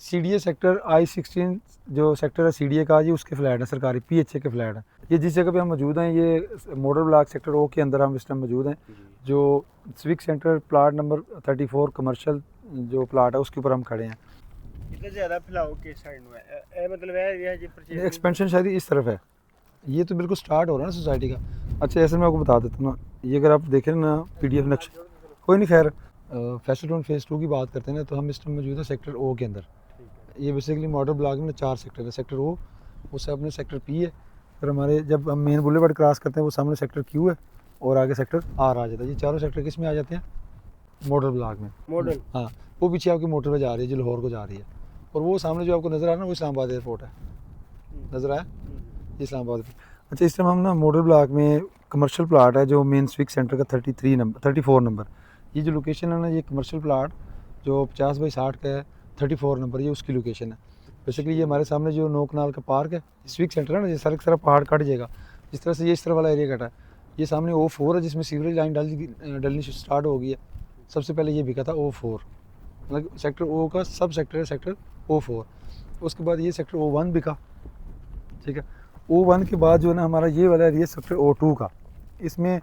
CDA sector I-16 जो sector है CDA का, ये उसके फ्लैट है, सरकारी PHA के फ्लैट है। ये जिस जगह पे हम मौजूद हैं, ये मॉडल ब्लॉक सेक्टर O के अंदर हम इस टाइम मौजूद हैं, जो civic centre plot number 34 commercial जो प्लाट है उसके ऊपर हम खड़े हैं। इतना ज़्यादा फैलाव के साइड में है, मतलब है ये जी परचेज एक्सपेंशन शायद इस तरफ है, ये तो बिल्कुल स्टार्ट हो रहा है ना सोसाइटी का। अच्छा, ऐसे मैं आपको बता देता हूँ ना, ये अगर आप देखें ना PDF नक्शा, कोई नहीं, खैर फैसल टाउन फेज़ 2 की बात करते हैं ना, तो हम इस टाइम मौजूद है सेक्टर O के अंदर। ये बेसिकली मॉडल ब्लॉक में 4 सेक्टर है, सेक्टर O, उससे अपने सेक्टर P है, फिर हमारे जब हम मेन बुलेवार्ड क्रॉस करते हैं वो सामने सेक्टर Q है, और आगे सेक्टर R आ जाता है। ये चारों सेक्टर किस में आ जाते हैं? मॉडल ब्लॉक में। मॉडल, हाँ, वो पीछे आपकी मोटर पे जा रही है जो लाहौर को जा रही है, और वो सामने जो आपको नज़र आ रहा है ना, वो इस्लामाबाद एयरपोर्ट है, नज़र आया? ये इस्लामाबाद। अच्छा, इस टाइम हम ना मॉडल ब्लॉक में कमर्शियल प्लाट है जो मेन स्विक सेंटर का 34 नंबर, ये जो लोकेशन है ना, ये कमर्शियल प्लाट जो 50 बाई 60 का है, 34 नंबर, ये उसकी लोकेशन है। बेसिकली ये हमारे सामने जो 9 कनाल का पार्क है, स्विक सेंटर है ना, ये सारा सारा पहाड़ कट जाएगा, जिस तरह से ये इस तरह वाला एरिया कटा है। ये सामने O4 है जिसमें सीवरेज लाइन डलनी स्टार्ट हो गई है। सबसे पहले ये बिका था O4, मतलब सेक्टर O का सब सेक्टर है, सेक्टर O4। उसके बाद ये सेक्टर O1 बिका, ठीक है। O1 के बाद जो है ना हमारा ये वाला एरिया सेक्टर O2 का, इसमें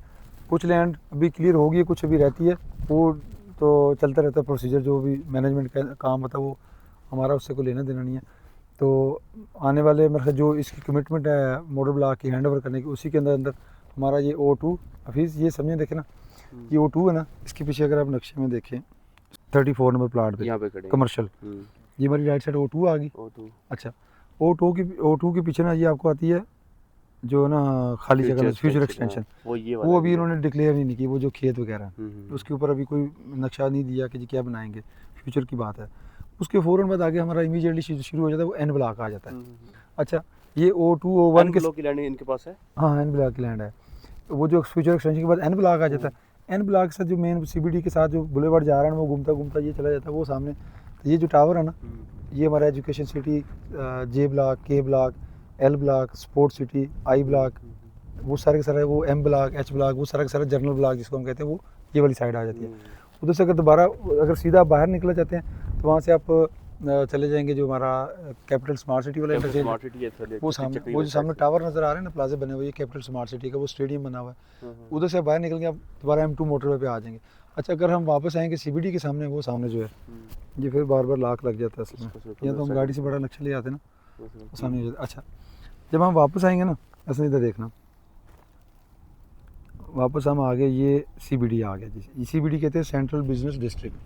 कुछ लैंड अभी क्लियर होगी, कुछ अभी रहती है, वो तो चलता रहता है प्रोसीजर, जो भी मैनेजमेंट का काम होता है वो हमारा उससे कोई लेना देना नहीं है। तो आने वाले मतलब जो इसकी कमिटमेंट है मॉडल ब्लॉक की हैंड ओवर करने की, उसी के अंदर अंदर हमारा ये O2, हफीज़ ये समझें, देखें ना, ये O2 है ना, इसके पीछे अगर आप नक्शे में देखें 34 नंबर प्लाट पे, यहाँ पे खड़े कमर्शियल, ये हमारी राइट साइड O2 आ गई। O2 अच्छा, O2 के पीछे ना ये आपको आती है जो ना खाली जगह में फ्यूचर एक्सटेंशन, वो अभी इन्होंने डिक्लेयर नहीं की, वो जो खेत वगैरह उसके ऊपर अभी कोई नक्शा नहीं दिया कि जी क्या बनाएंगे, फ्यूचर की बात है। उसके फ़ौरन बाद आगे हमारा इमीडिएटली शुरू हो जाता है, वो N ब्लॉक आ जाता है। अच्छा, ये O2 O1 के की लैंड इनके पास है। हाँ, N ब्लॉक की लैंड है। वो जो फ्यूचर एक्सटेंशन के बाद N ब्लॉक आ जाता है। N ब्लॉक से जो मेन CBD के साथ जो बुलेवार्ड जा रहा है वो घूमता घूमता ये चला जाता है वो सामने। तो ये जो टावर है ना, ये हमारा education city, J block, K block, L block, sports city, I block, वो सारे के सारे, वो M ब्लॉक, H ब्लॉक, वो सारा के सारा जर्नल ब्लॉक जिसको हम कहते हैं, वो ये वाली साइड आ जाती है। उधर से अगर दोबारा अगर सीधा बाहर निकले जाते हैं तो वहाँ से आप चले जाएंगे जो हमारा कैपिटल स्मार्ट सिटी वाला इंटरचेंज, वो सामने वो जो सामने टावर नज़र आ रहे हैं ना, प्लाजे बने हुए, कैपिटल स्मार्ट सिटी का वो स्टेडियम बना हुआ है, उधर से बाहर निकल के आप दोबारा M2 मोटरवे पे आ जाएंगे। अच्छा, अगर हम वापस आएंगे CBD के सामने, वो सामने जो है, ये फिर बार बार लाख लग जाता है इसमें, या तो हम गाड़ी से बड़ा नक्शा ले आते ना, वो सामने हो जाता। अच्छा, जब हम वापस आएंगे ना, ऐसा इधर देखना, वापस हम आ गए, ये CBD आ गया जी, CBD कहते हैं सेंट्रल बिजनेस डिस्ट्रिक्ट।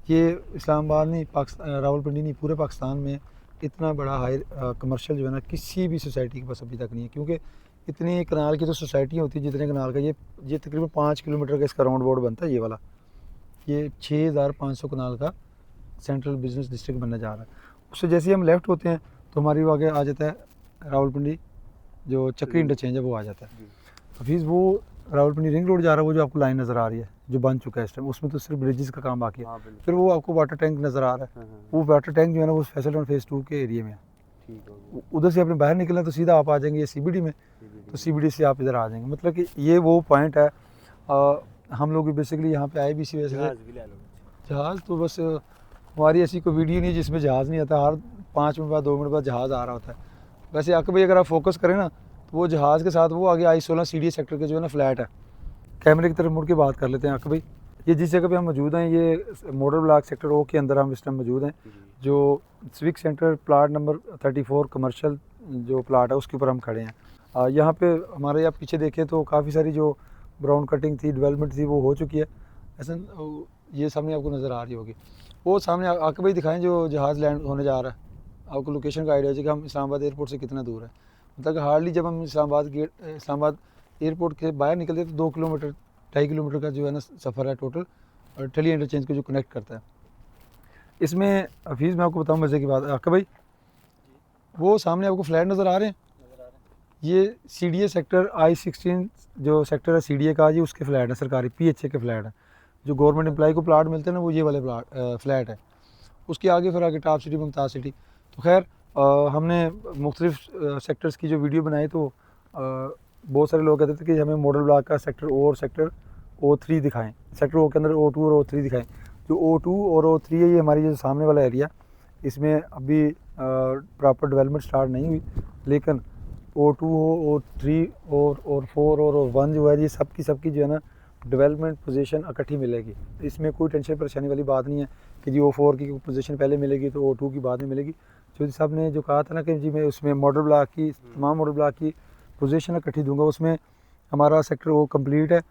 ये इस्लामाबाद नहीं, पाकिस्तान, रावलपिंडी नहीं, पूरे पाकिस्तान में इतना बड़ा हाई कमर्शियल जो है ना, किसी भी सोसाइटी के पास अभी तक नहीं है, क्योंकि इतनी कनाल की तो सोसाइटियाँ होती है जितने कनाल का ये तकरीबन 5 किलोमीटर का इसका राउंड बोर्ड बनता है, ये वाला, ये 6500 कनाल का सेंट्रल बिजनेस डिस्ट्रिक्ट बनने जा रहा है। उससे जैसे ही हम लेफ़्ट होते हैं तो हमारी वो आगे आ जाता है रावलपिंडी, जो चक्री इंटरचेंज है वो आ जाता है। हफीज़, वो रावलपिंडी रिंग रोड जा रहा है, वो जो आपको लाइन नज़र आ रही है जो बन चुका है इस टाइम, उसमें तो सिर्फ ब्रिजेस का काम बाकी है। फिर वो आपको वाटर टैंक नज़र आ रहा है, वो वाटर टैंक जो है ना वो फैसल टाउन फेज़ 2 के एरिया में है। उधर से आपने बाहर निकलना तो सीधा आप आ जाएंगे ये CBD में, तो CBD से आप इधर आ जाएंगे। मतलब कि ये वो पॉइंट है। हम लोग बेसिकली यहाँ पे आए भी इसी वजह से। जहाज़ तो बस हमारी ऐसी कोई वीडियो नहीं जिसमें जहाज़ नहीं आता, हर 5 मिनट बाद 2 मिनट बाद जहाज़ आ रहा होता है। वैसे आके भाई अगर आप फोकस करें ना, तो वो जहाज़ के साथ वो आगे I-16 CDA सेक्टर के जो है ना फ्लैट है। कैमरे की तरफ मुड़ के बात कर लेते हैं आके भाई, ये जिस जगह पे हम मौजूद हैं, ये मॉडल ब्लॉक सेक्टर O के अंदर हम इस टाइम मौजूद हैं, जो civic centre plot number 34 commercial जो प्लाट है उसके ऊपर हम खड़े हैं। यहाँ पे हमारे आप पीछे देखें तो काफ़ी सारी जो ब्राउन कटिंग थी, डेवलपमेंट थी, वो हो चुकी है। ऐसा ये सामने आपको नज़र आ रही होगी, वो सामने आके भाई दिखाएं जो जहाज़ लैंड होने जा रहा है, आपको लोकेशन का आइडिया है कि हम इस्लामाबाद एयरपोर्ट से कितना दूर है। मतलब हार्डली जब हम इस्लामाबाद एयरपोर्ट के बाहर निकलते तो 2 किलोमीटर 2.5 किलोमीटर का जो है ना सफ़र है टोटल, और टली इंटरचेंज को जो कनेक्ट करता है। इसमें हफीज़ मैं आपको बताऊँ मज़े की बात, आका भाई वो सामने आपको फ्लैट नज़र आ रहे हैं, ये CDA सेक्टर I-16 जो सेक्टर है CDA का, ये उसके फ्लैट है, सरकारी PHA के फ्लैट है। जो गवर्नमेंट एम्प्लॉय को प्लाट मिलते हैं ना, वो ये वाले फ्लैट है। उसके आगे फिर आगे टॉप सिटी, मुमताज़ सिटी। तो खैर हमने मुख्तलिफ सेक्टर्स की जो वीडियो बनाई, तो बहुत सारे लोग कहते थे कि हमें मॉडल ब्लॉक का सेक्टर O और सेक्टर O3 दिखाएं, सेक्टर O के अंदर O2 और O3 दिखाएं। जो O2 और O3 है, ये हमारी जो सामने वाला एरिया, इसमें अभी प्रॉपर डेवलपमेंट स्टार्ट नहीं हुई, लेकिन O2 हो, O3 और 4 और 1 जो है, ये सबकी जो है ना डेवलपमेंट पोजीशन इकट्ठी मिलेगी। इसमें कोई टेंशन परेशानी वाली बात नहीं है कि जी O4 की पोजीशन पहले मिलेगी तो O2 की बाद में मिलेगी। जो साहब ने जो कहा था ना कि जी मैं उसमें मॉडल ब्लॉक की तमाम मॉडल ब्लॉक की पोजीशन इकट्ठी दूंगा, उसमें हमारा सेक्टर O कंप्लीट है,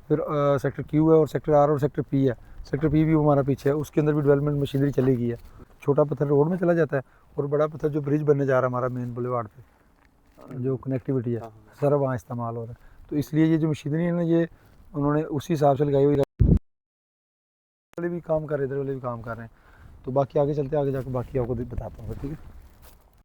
फिर सेक्टर Q है और सेक्टर R और सेक्टर P है। सेक्टर P भी हमारा पीछे है, उसके अंदर भी डेवलपमेंट मशीनरी चली गई है। छोटा पत्थर रोड में चला जाता है और बड़ा पत्थर जो ब्रिज बनने जा रहा है हमारा मेन बुलेवार्ड पे, जो कनेक्टिविटी है, सारा वहाँ इस्तेमाल हो रहा है। तो इसलिए ये जो मशीनरी है ना, ये उन्होंने उसी हिसाब से लगाई हुई, वाले भी काम कर रहे हैं, इधर वाले भी काम कर रहे हैं। तो बाकी आगे चलते हैं, आगे जाकर बाकी आपको बताता हूँ, ठीक है।